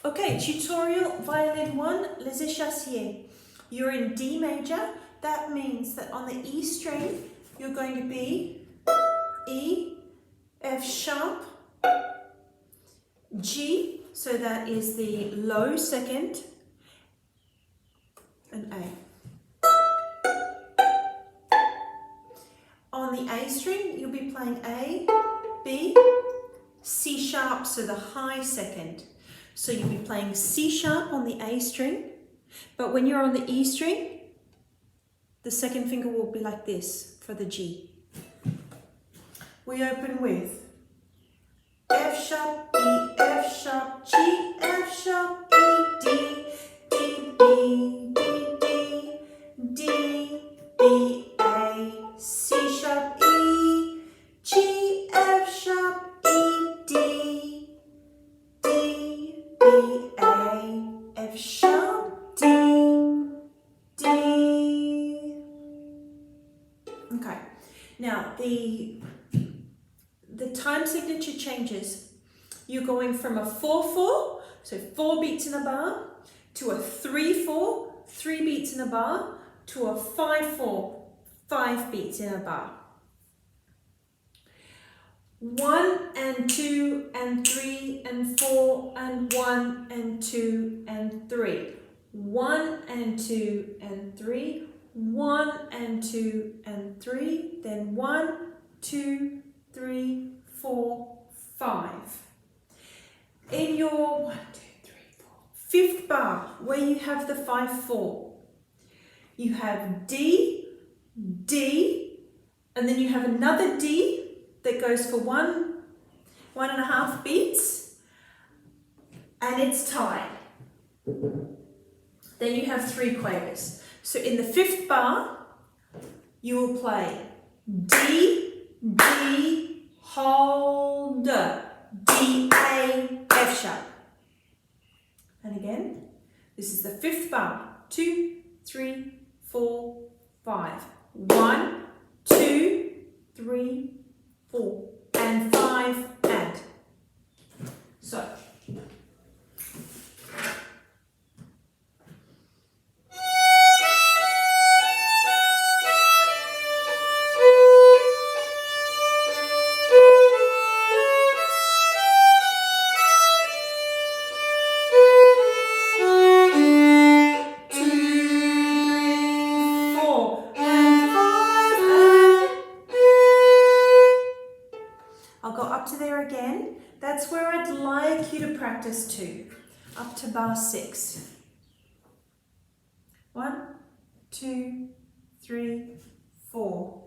Okay, tutorial violin 1, les Echassiers. You're in D major. That means that on the E string, you're going to be E, F sharp, G, so that is the low second, and A. On the A string, you'll be playing A, B, C sharp, so the high second. So you'll be playing C sharp on the A string, but when you're on the E string, the second finger will be like this for the G. We open with F sharp, E, F sharp, G, F sharp, E, D, D, D, D, D, D, B, A, C sharp, E, G, F sharp, E, D, D, B, A, F sharp, D, D. Okay, now the time signature changes. You're going from a 4/4, so 4 beats in a bar, to a 3/4, 3 beats in a bar, to a 5/4, 5 beats in a bar. 1 and 2 and 3 and 4 and 1 and 2 and 3. 1 and 2 and 3. 1 and 2 and 3. Then 1, 2, 3, 4, 5. In your 1, 2, 3, 4, fifth bar, where you have the 5/4, you have D, D, and then you have another D that goes for 1.5 beats, and it's tied. Then you have 3 quavers. So in the fifth bar, you will play D, D, hold, D, A, F sharp. And again, this is the fifth bar. 2, 3, 4, 5. 1, 2, 3, 4, and 5, and. So. Up to there again. That's where I'd like you to practice to. Up to bar 6. 1, 2, 3, 4.